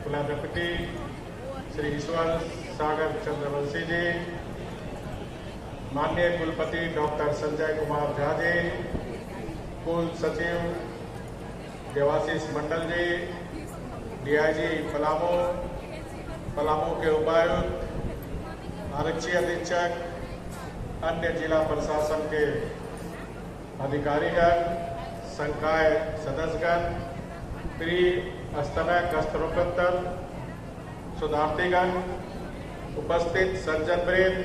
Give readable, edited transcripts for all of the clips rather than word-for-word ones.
कुलाधिपति श्री ईश्वर सागर चंद्रवंशी जी, माननीय कुलपति डॉक्टर संजय कुमार झा जी, कुल सचिव देवाशीष मंडल जी, डीआईजी पलामू के उपायुक्त, आरक्षी अधीक्षक, अन्य जिला प्रशासन के अधिकारीगण, संकाय सदस्यगण, प्रिय स्तनय कस्त्रोत्तर शोधार्थीगण, उपस्थित सज्जनवृंद,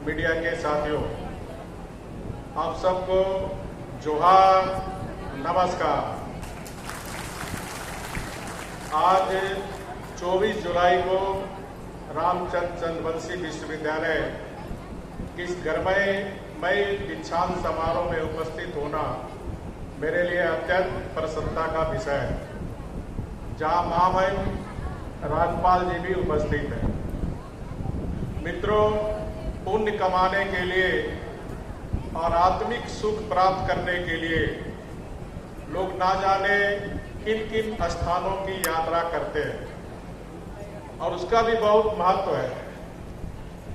मीडिया के साथियों, आप सबको जोहार, नमस्कार। आज 24 जुलाई को रामचंद्र चंद्रवंशी विश्वविद्यालय इस गर्ममय दीक्षांत समारोह में उपस्थित होना मेरे लिए अत्यंत प्रसन्नता का विषय है, जहां महामहिम राज्यपाल जी भी उपस्थित हैं। मित्रों, पुण्य कमाने के लिए और आत्मिक सुख प्राप्त करने के लिए लोग ना जाने किन किन स्थानों की यात्रा करते हैं और उसका भी बहुत महत्व है,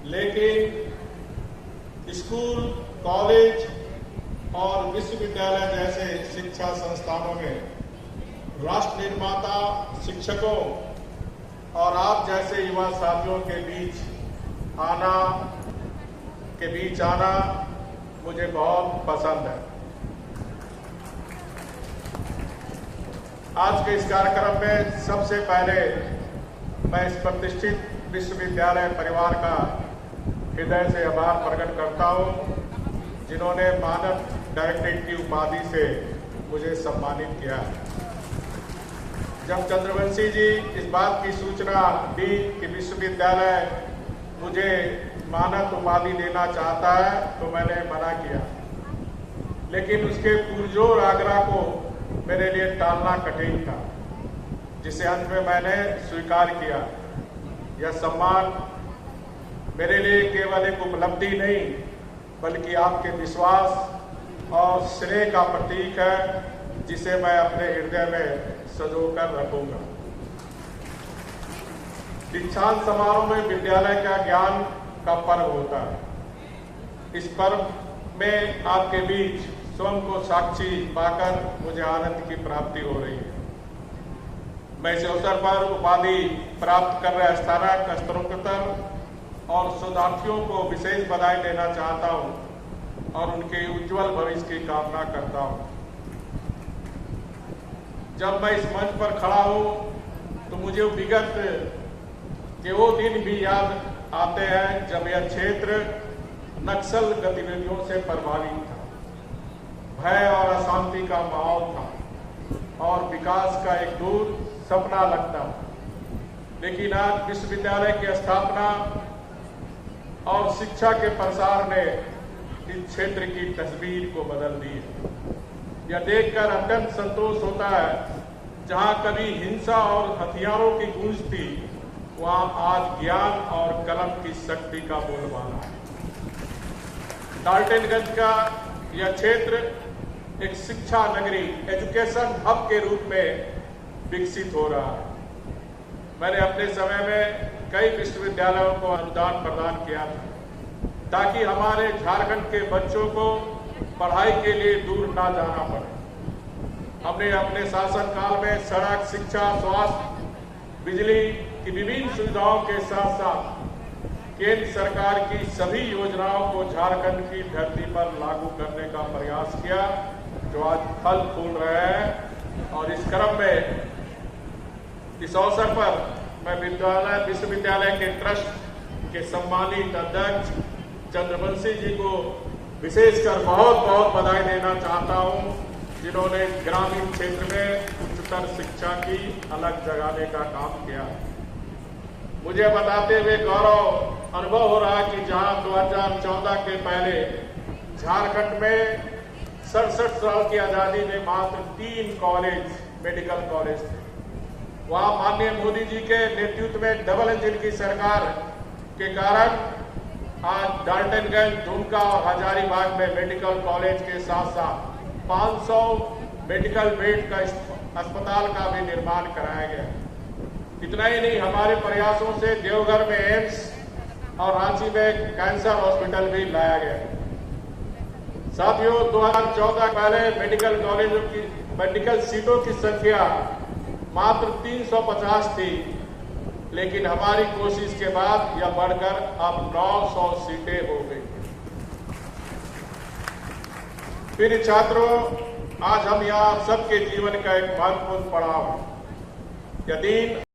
लेकिन स्कूल, कॉलेज और विश्वविद्यालय जैसे शिक्षा संस्थानों में राष्ट्र निर्माता शिक्षकों और आप जैसे युवा साथियों के बीच आना मुझे बहुत पसंद है। आज के इस कार्यक्रम में सबसे पहले मैं इस प्रतिष्ठित विश्वविद्यालय परिवार का हृदय से आभार प्रकट करता हूं, जिन्होंने मानद डायरेक्टरेट की उपाधि से मुझे सम्मानित किया। जब चंद्रवंशी जी इस बात की सूचना दी कि विश्वविद्यालय मुझे मानद उपाधि देना चाहता है तो मैंने मना किया, लेकिन उसके पुरजोर आग्रह को मेरे लिए टालना कठिन था, जिसे अंत में मैंने स्वीकार किया। यह सम्मान मेरे लिए केवल एक उपलब्धि नहीं, बल्कि आपके विश्वास और श्रेय का प्रतीक है, जिसे मैं अपने हृदय में संजोकर रखूंगा। दीक्षांत समारोह में विद्यालय का ज्ञान का पर्व होता है। इस पर्व में आपके बीच स्वयं को साक्षी पाकर मुझे आनंद की प्राप्ति हो रही है। मैं इस अवसर पर उपाधि प्राप्त कर रहे स्नातक, स्नातकोत्तर और शोधार्थियों को विशेष बधाई देना चाहता हूं और उनके उज्जवल भविष्य की कामना करता हूं। जब मैं इस मंच पर खड़ा हूं तो मुझे विगत के वो दिन भी याद आते हैं जब यह क्षेत्र नक्सल गतिविधियों से प्रभावित था, भय और अशांति का माहौल था और विकास का एक दूर सपना लगता। लेकिन आज विश्वविद्यालय की स्थापना और शिक्षा के प्रसार ने इस क्षेत्र की तस्वीर को बदल दी है। यह देखकर अत्यंत संतोष होता है, जहां कभी हिंसा और हथियारों की गूंज थी, वहां आज ज्ञान और कलम की शक्ति का बोलबाला है। डाल्टनगंज का यह क्षेत्र एक शिक्षा नगरी, एजुकेशन हब के रूप में विकसित हो रहा है। मैंने अपने समय में कई विश्वविद्यालयों को अनुदान प्रदान किया था, ताकि हमारे झारखंड के बच्चों को पढ़ाई के लिए दूर ना जाना पड़े। हमने अपने शासनकाल में सड़क, शिक्षा, स्वास्थ्य, बिजली की विभिन्न सुविधाओं के साथ साथ केंद्र सरकार की सभी योजनाओं को झारखंड की धरती पर लागू करने का प्रयास किया, जो आज फल फूल रहे हैं। और इस क्रम में इस अवसर पर मैं विश्वविद्यालय के ट्रस्ट के सम्मानित अध्यक्ष चंद्रवंशी जी को विशेषकर बहुत बहुत बधाई देना चाहता हूं, जिन्होंने ग्रामीण क्षेत्र में उच्चतर शिक्षा की अलग जगाने का काम किया। मुझे बताते हुए गौरव अनुभव हो रहा है कि जहां 2014 के पहले झारखंड में 67 साल की आजादी में मात्र 3 कॉलेज, मेडिकल कॉलेज थे, वहां माननीय मोदी जी के नेतृत्व में डबल इंजन की सरकार के कारण आज डाल्टनगंज, दुमका और हजारीबाग में मेडिकल कॉलेज के साथ साथ 500 मेडिकल बेड का अस्पताल का भी निर्माण कराया गया। इतना ही नहीं, हमारे प्रयासों से देवघर में एम्स और रांची में कैंसर हॉस्पिटल भी लाया गया। साथियों, 2014 पहले मेडिकल कॉलेजों की मेडिकल सीटों की संख्या मात्र 350 थी, लेकिन हमारी कोशिश के बाद यह बढ़कर अब 900 सीटें हो गई। प्रिय छात्रों, आज हम यहाँ सबके जीवन का एक महत्वपूर्ण पड़ाव है। यह दिन